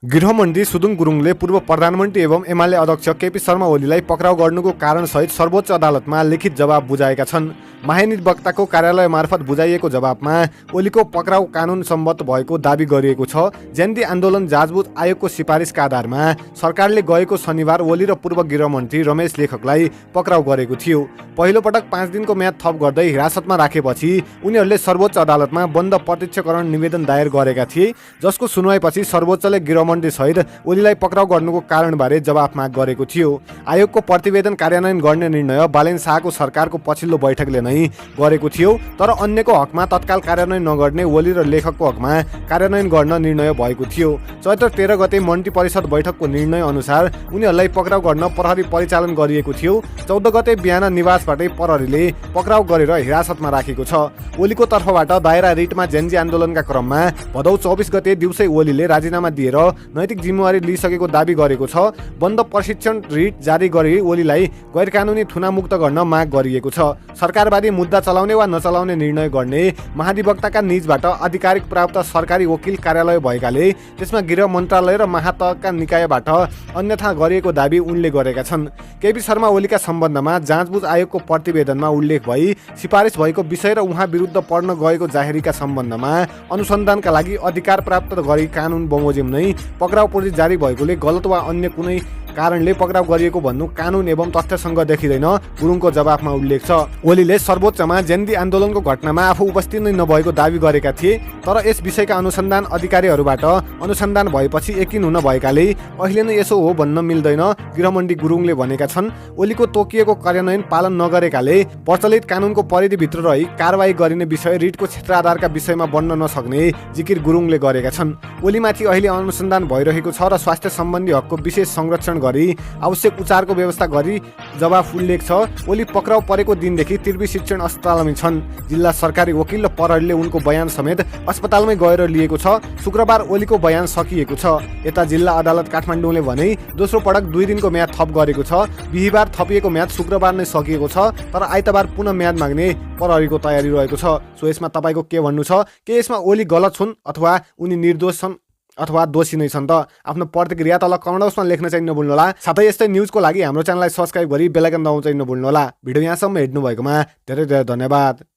गृहमन्त्री सुदुङ गुरुङले पूर्व प्रधानमन्त्री एवं एमाले अध्यक्ष केपी शर्मा ओलीलाई पक्राउ गर्नुको कारणसहित सर्वोच्च अदालतमा लिखित जवाब बुझाएका छन्। महाधिवक्ताको कार्यालय मार्फत बुझाइएको जवाबमा ओलीको पक्राउ कानुन सम्मत भएको दावी गरिएको छ। ज्यान्दी आन्दोलन जाँचबुझ आयोगको सिफारिसका आधारमा सरकारले गएको शनिबार ओली र पूर्व गृहमन्त्री रमेश लेखकलाई पक्राउ गरेको थियो। पहिलो पटक 5 दिनको म्याद थप गर्दै हिरासतमा राखेपछि उनीहरूले सर्वोच्च अदालतमा बन्द प्रत्यक्षकरण निवेदन दायर गरेका थिए, जसको सुनवाईपछि सर्वोच्चले गृहमन्त्री सहित ओलीलाई पक्राउ गर्नुको कारणबारे जवाफ माग गरेको थियो। आयोगको प्रतिवेदन कार्यान्वयन गर्ने निर्णय बालेन शाहको सरकारको पछिल्लो बैठकले नै गरेको थियो, तर अन्यको हकमा तत्काल कार्यान्वयन नगर्ने ओली र लेखकको हकमा कार्यान्वयन गर्न निर्णय भएको थियो। चैत्र 13 गते मन्त्री परिषद बैठकको निर्णय अनुसार उनीहरूलाई पक्राउ गर्न प्रहरी परिचालन गरिएको थियो। 14 गते बिहान निवासबाटै प्रहरीले पक्राउ गरेर हिरासतमा राखेको छ। ओलीको तर्फबाट दायरा रिटमा जेन्जी आन्दोलनका क्रममा भदौ 24 गते दिउँसै ओलीले राजीनामा दिएर नैतिक जिम्मेवारी लिइसकेको दावी गरेको छ। बन्द प्रशिक्षण रिट जारी गरी ओलीलाई गैरकानुनी थुनामुक्त गर्न माग गरिएको छ। सरकारवादी मुद्दा चलाउने वा नचलाउने निर्णय गर्ने महाधिवक्ताका निजबाट आधिकारिक प्राप्त सरकारी वकिल कार्यालय भएकाले त्यसमा गृह मन्त्रालय र महातहका निकायबाट अन्यथा गरिएको दावी उनले गरेका छन्। केपी शर्मा ओलीका सम्बन्धमा जाँचबुझ आयोगको प्रतिवेदनमा उल्लेख भई सिफारिस भएको विषय र उहाँ विरुद्ध पढ्न गएको जाहेरीका सम्बन्धमा अनुसन्धानका लागि अधिकार प्राप्त गरी कानुन बमोजिम नै पक्राउ पूर्ति जारी भएकोले गलत वा अन्य कुनै कारणले पक्राउ गरिएको भन्नु कानुन एवं तथ्यसँग देखिँदैन, गुरुङको जवाफमा उल्लेख छ। ओलीले सर्वोच्चमा जेन्दी आन्दोलनको घटनामा आफू उपस्थित नै नभएको दावी गरेका थिए, तर यस विषयका अनुसन्धान अधिकारीहरूबाट अनुसन्धान भएपछि यकिन हुन भएकाले अहिले नै यसो हो भन्न मिल्दैन, गृहमन्त्री गुरुङले भनेका छन्। ओलीको तोकिएको कार्यान्वयन पालन नगरेकाले प्रचलित कानुनको परिधिभित्र रही कारबाही गरिने विषय रिटको क्षेत्र आधारका विषयमा बन्न नसक्ने जिकिर गुरुङले गरेका छन्। ओलीमाथि अहिले अनुसन्धान भइरहेको छ र स्वास्थ्य सम्बन्धी हकको विशेष संरक्षण गरी आवश्यक उपचारको व्यवस्था गरी जवाफ उल्लेख छ। ओली पक्राउ परेको दिनदेखि त्रिवी शिक्षण अस्पतालमै छन्। जिल्ला सरकारी वकिल र प्रहरीले उनको बयान समेत अस्पतालमै गएर लिएको छ। शुक्रबार ओलीको बयान सकिएको छ। यता जिल्ला अदालत काठमाडौँले भने दोस्रो पटक 2 दिनको म्याद थप गरेको छ। बिहीबार थपिएको म्याद शुक्रबार नै सकिएको छ, तर आइतबार पुनः म्याद माग्ने प्रहरीको तयारी रहेको छ। सो यसमा तपाईँको के भन्नु छ? के यसमा ओली गलत छन् अथवा उनी निर्दोष छन् अथवा दोषी नै छन् त? आफ्नो प्रतिक्रिया तल कमेन्ट बक्समा लेख्न चाहिँ नभुल्नुहोला। साथै यस्तै न्युजको लागि हाम्रो च्यानललाई सब्स्क्राइब गरी बेल आइकन दबाउन चाहिँ नभुल्नुहोला। भिडियो यहाँसम्म हेर्नु भएकोमा धेरै धेरै धन्यवाद।